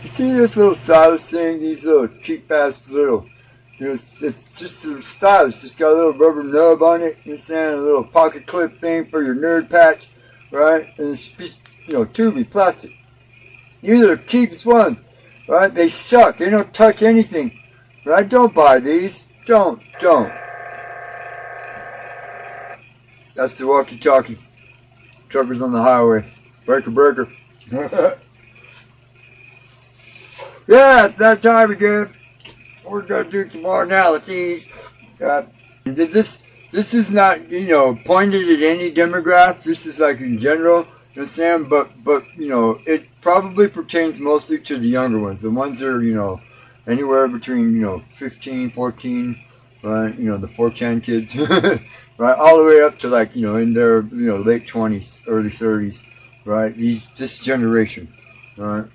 You see this little stylus thing? These little cheap ass little, it's just a stylus. Just got a little rubber nub on it. You know what I'm saying? A little pocket clip thing for your nerd patch, right? And it's piece, tubey plastic. These are the cheapest ones, right? They suck. They don't touch anything, right? Don't buy these. Don't. That's the walkie-talkie. Truckers on the highway. Breaker. Yeah, it's that time again. We're gonna do some more analyses. This is not, pointed at any demographic. This is like in general, you know what I'm saying? But it probably pertains mostly to the younger ones. The ones that are, anywhere between, 15, 14, right? The 4chan kids, right? All the way up to like, in their, late 20s, early 30s, right? This generation, right?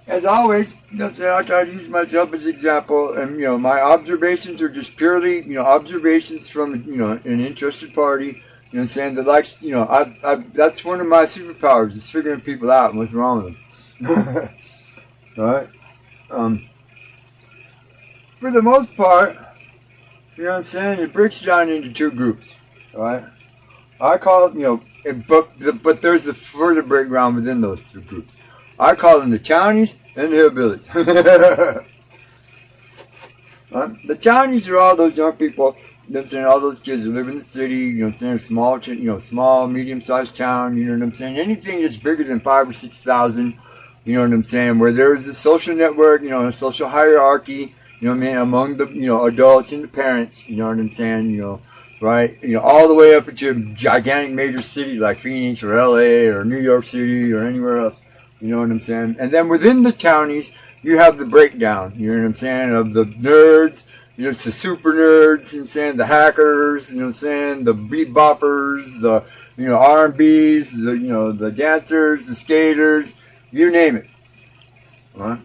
As always, I try to use myself as an example, and my observations are just purely, observations from an interested party. You know what I'm saying? That likes, that's one of my superpowers is figuring people out and what's wrong with them. Right? For the most part, you know what I'm saying? It breaks down into two groups. Right? I call it, but there's a further breakdown within those two groups. I call them the townies and the hillbillies. The townies are all those young people, you know what I'm saying, all those kids who live in the city, you know what I'm saying, small, medium-sized town, you know what I'm saying, anything that's bigger than 5,000 or 6,000, you know what I'm saying, where there is a social network, a social hierarchy, you know what I mean, among the, adults and the parents, you know what I'm saying, right, all the way up into a gigantic major city like Phoenix or LA or New York City or anywhere else. You know what I'm saying? And then within the townies, you have the breakdown, you know what I'm saying, of the nerds, it's the super nerds, you know what I'm saying, the hackers, you know what I'm saying, the beat boppers, the, R&Bs, the dancers, the skaters, you name it. Right?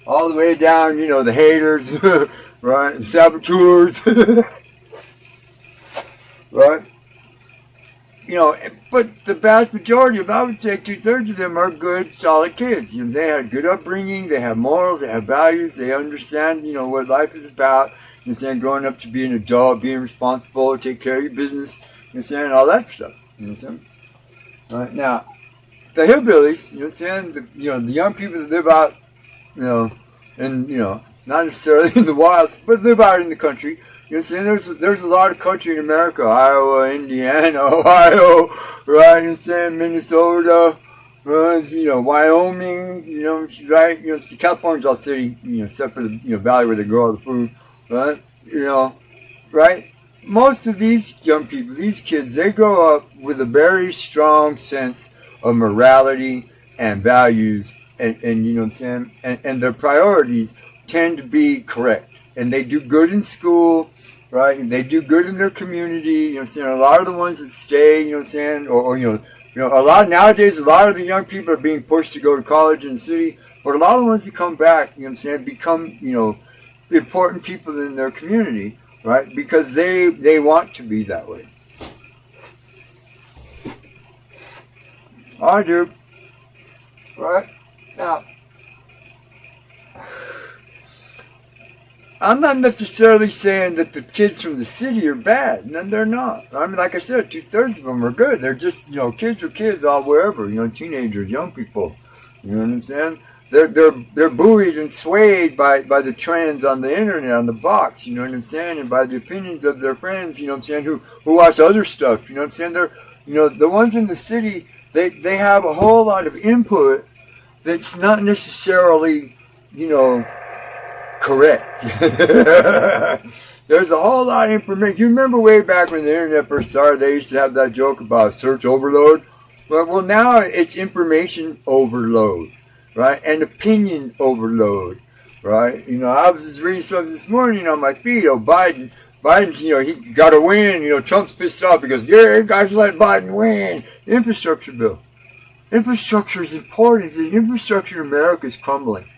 All the way down, the haters, right, the saboteurs, right? But the vast majority of, I would say 2/3 of them are good, solid kids. They had good upbringing, they have morals, they have values, they understand, what life is about. You know, saying growing up to be an adult, being responsible, take care of your business, saying all that stuff. You know what I'm saying? Right now, the hillbillies, the young people that live out, and not necessarily in the wilds, but live out in the country. You know what I'm saying? There's a lot of country in America. Iowa, Indiana, Ohio, right? You know what I'm saying? Minnesota, Wyoming, right? California's all city, except for the, valley where they grow all the food, right? Right? Most of these young people, these kids, they grow up with a very strong sense of morality and values, and you know what I'm saying? And their priorities tend to be correct. And they do good in school, right? And they do good in their community. You know what I'm saying? A lot of the ones that stay, you know what I'm saying? Or nowadays, a lot of the young people are being pushed to go to college in the city. But a lot of the ones that come back, you know what I'm saying, become, important people in their community, right? Because they want to be that way. I do. Right? Now, I'm not necessarily saying that the kids from the city are bad. No, they're not. I mean, like I said, 2/3 of them are good. They're just, kids are kids all wherever, teenagers, young people. You know what I'm saying? They're buoyed and swayed by the trends on the internet, on the box, you know what I'm saying? And by the opinions of their friends, you know what I'm saying, who watch other stuff, you know what I'm saying? They're, the ones in the city, they have a whole lot of input that's not necessarily, correct. There's a whole lot of information. You remember way back when the internet first started, they used to have that joke about search overload? Well, now it's information overload, right? And opinion overload, right? I was just reading something this morning on my feed. Biden's, he got to win. Trump's pissed off because, yeah, guys, let Biden win. Infrastructure bill. Infrastructure is important. The infrastructure in America is crumbling.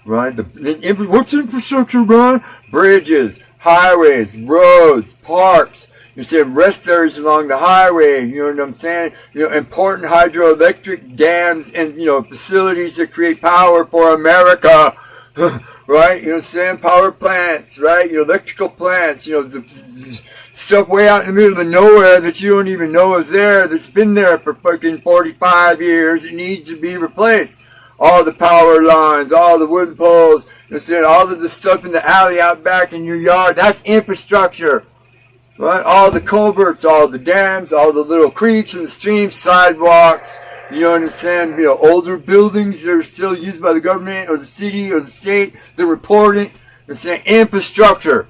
right? What's infrastructure, Brian? Bridges, highways, roads, parks. You see rest areas along the highway. You know what I'm saying? Important hydroelectric dams and facilities that create power for America. Right? You know what I'm saying? Power plants, right? Electrical plants, the stuff way out in the middle of nowhere that you don't even know is there, that's been there for fucking 45 years. It needs to be replaced. All the power lines, all the wooden poles, you know what I'm saying? All of the stuff in the alley out back in your yard, that's infrastructure. Right? All the culverts, all the dams, all the little creeks and the streams, sidewalks, you know what I'm saying? Older buildings that are still used by the government or the city or the state, they're reporting. They're saying infrastructure.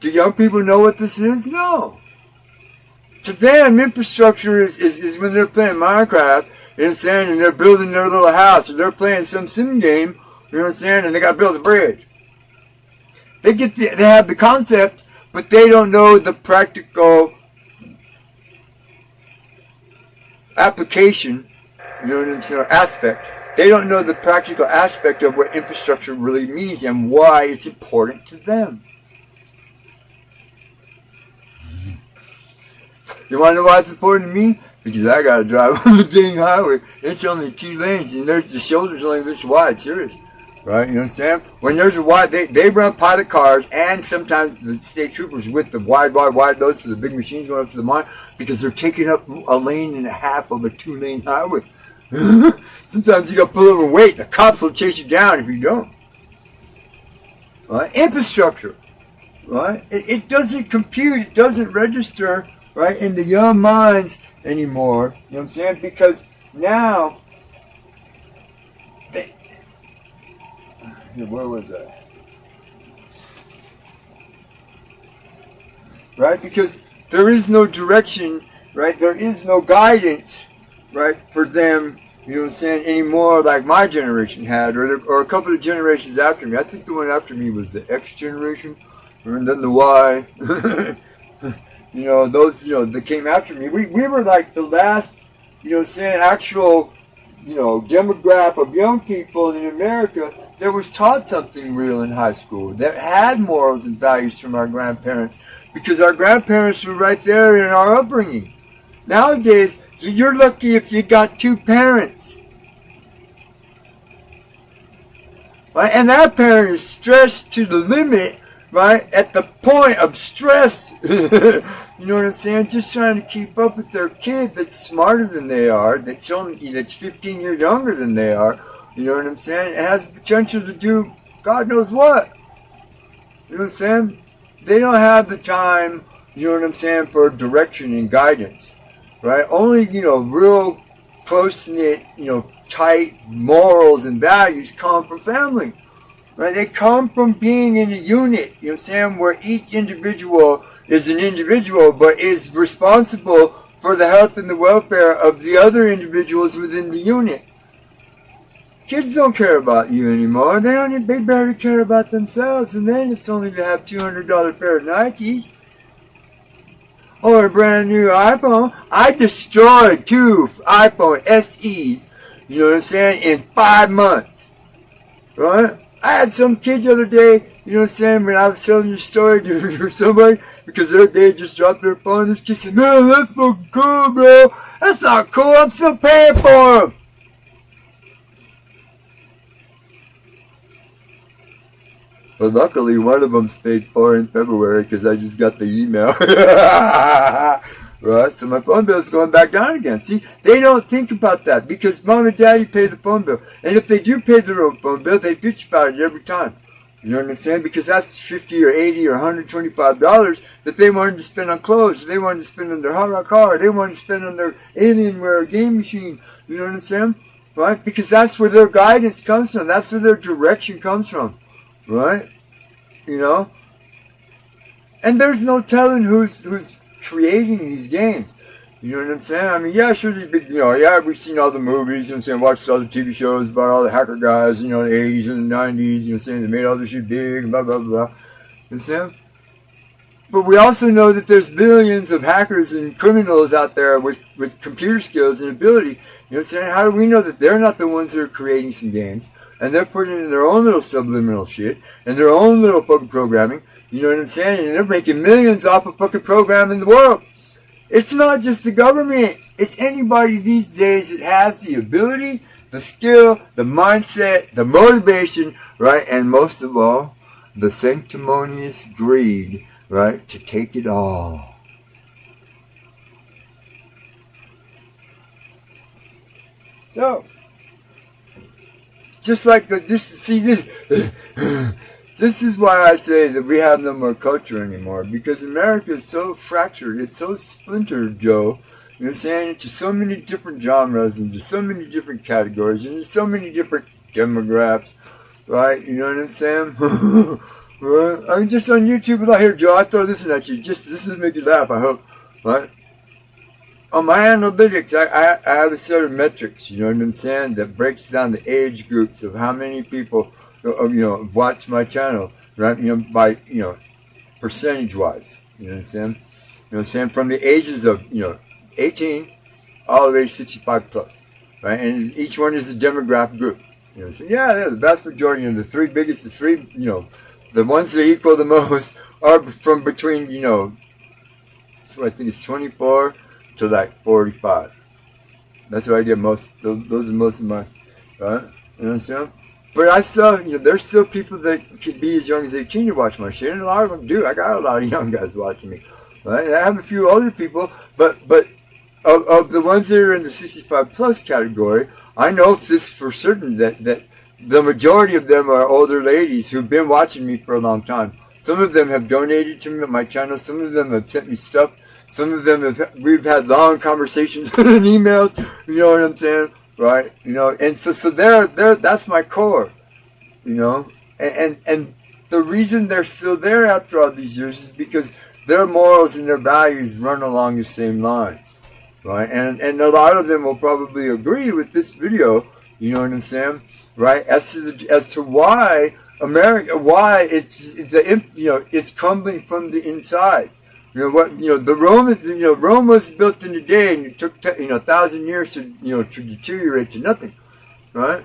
Do young people know what this is? No. To them, infrastructure is when they're playing Minecraft, you know what I'm saying, and they're building their little house, or they're playing some sim game, you know what I'm saying, and they got to build a bridge. They have the concept, but they don't know the practical application, you know what I'm saying, aspect. They don't know the practical aspect of what infrastructure really means and why it's important to them. You want to know why it's important to me? Because I got to drive on the dang highway. It's only 2 lanes, and the shoulder's only this wide, serious. Right, you know what I'm saying? When there's a wide, they run pilot cars and sometimes the state troopers with the wide loads for the big machines going up to the mine because they're taking up a lane and a half of a 2-lane highway. Sometimes you got to pull over and wait. The cops will chase you down if you don't. Right? Infrastructure. Right? It doesn't compute. It doesn't register, right, in the young minds anymore. You know what I'm saying? Because now, where was that? Right? Because there is no direction, right? There is no guidance, right, for them, you know what I'm saying, anymore like my generation had, or a couple of generations after me. I think the one after me was the X generation, and then the Y. Those, that came after me. We were like the last, you know what I'm saying, actual, demographic of young people in America that was taught something real in high school, that had morals and values from our grandparents, because our grandparents were right there in our upbringing. Nowadays, you're lucky if you got 2 parents. Right? And that parent is stressed to the limit, right, at the point of stress. You know what I'm saying? Just trying to keep up with their kid that's smarter than they are, that's 15 years younger than they are. You know what I'm saying? It has the potential to do God knows what. You know what I'm saying? They don't have the time, you know what I'm saying, for direction and guidance. Right? Only, real close-knit, tight morals and values come from family. Right? They come from being in a unit, you know what I'm saying, where each individual is an individual, but is responsible for the health and the welfare of the other individuals within the unit. Kids don't care about you anymore. They barely care about themselves, and then it's only to have $200 pair of Nikes or a brand new iPhone. I destroyed 2 iPhone SEs, you know what I'm saying, in 5 months. Right? I had some kid the other day, you know what I'm saying, when I was telling your story to somebody, because they just dropped their phone. This kid said, "Man, that's fucking cool, bro. That's not cool. I'm still paying for them." But luckily, one of them stayed for in February because I just got the email. Right? So my phone bill is going back down again. See, they don't think about that because mom and daddy pay the phone bill. And if they do pay their own phone bill, they bitch about it every time. You know what I'm saying? Because that's $50 or $80 or $125 that they wanted to spend on clothes. They wanted to spend on their hot rock car. They wanted to spend on their Alienware game machine. You know what I'm saying? Right? Because that's where their guidance comes from. That's where their direction comes from. Right? And there's no telling who's creating these games. You know what I'm saying? I mean, yeah, sure, we've seen all the movies, you know what I'm saying, watched all the TV shows about all the hacker guys, in the 80s and the 90s, you know what I'm saying, they made all this shit big, blah, blah, blah. You know what I'm saying? But we also know that there's billions of hackers and criminals out there with with computer skills and ability, you know what I'm saying? How do we know that they're not the ones that are creating some games and they're putting in their own little subliminal shit and their own little fucking programming, you know what I'm saying? And they're making millions off of fucking programming the world. It's not just the government. It's anybody these days that has the ability, the skill, the mindset, the motivation, right? And most of all, the sanctimonious greed, right? To take it all. So, just like this is why I say that we have no more culture anymore, because America is so fractured, it's so splintered, Joe. You know what I'm saying? Into so many different genres, into so many different categories, into so many different demographics, right? You know what I'm saying? Right? I'm just on YouTube and I hear, Joe, I throw this one at you. Just this is make you laugh, I hope. Right? On my analytics, I have a set of metrics, you know what I'm saying, that breaks down the age groups of how many people, you know, watch my channel, right? You know, by, you know, percentage-wise, you know what I'm saying? You know what I'm saying? From the ages of, you know, 18 all the way to 65 plus, right? And each one is a demographic group. You know, so yeah, the vast majority, you know, the three, you know, the ones that equal the most are from between, you know, so I think it's 24 to like 45. That's what I get most. Those are most of my, right? You know what I'm saying? But I still, you know, there's still people that could be as young as 18 to watch my shit, and a lot of them do. I got a lot of young guys watching me. Right? I have a few older people, but of the ones that are in the 65 plus category, I know this for certain that the majority of them are older ladies who've been watching me for a long time. Some of them have donated to me on my channel. Some of them have sent me stuff. Some of them we've had long conversations and emails. You know what I'm saying, right? You know, and so they're that's my core. You know, and the reason they're still there after all these years is because their morals and their values run along the same lines, right? And a lot of them will probably agree with this video. You know what I'm saying, right? As to why why it's crumbling from the inside. You know what? You know Rome was built in a day, and it took 1,000 years to to deteriorate to nothing, right?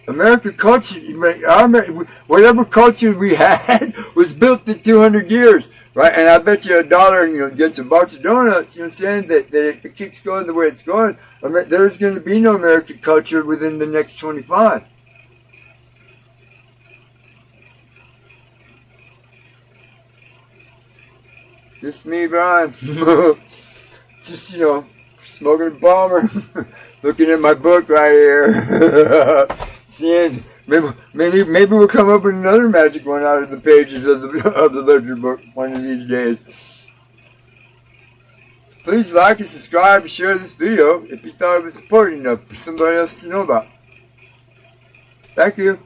American culture, whatever culture we had, was built in 200 years, right? And I bet you $1, gets a box of donuts. You know what I'm saying? That if it keeps going the way it's going, there's going to be no American culture within the next 25. Just me, Brian. Just, smoking a bomber. Looking at my book right here. Seeing, maybe we'll come up with another magic one out of the pages of the ledger book one of these days. Please like and subscribe and share this video if you thought it was important enough for somebody else to know about. Thank you.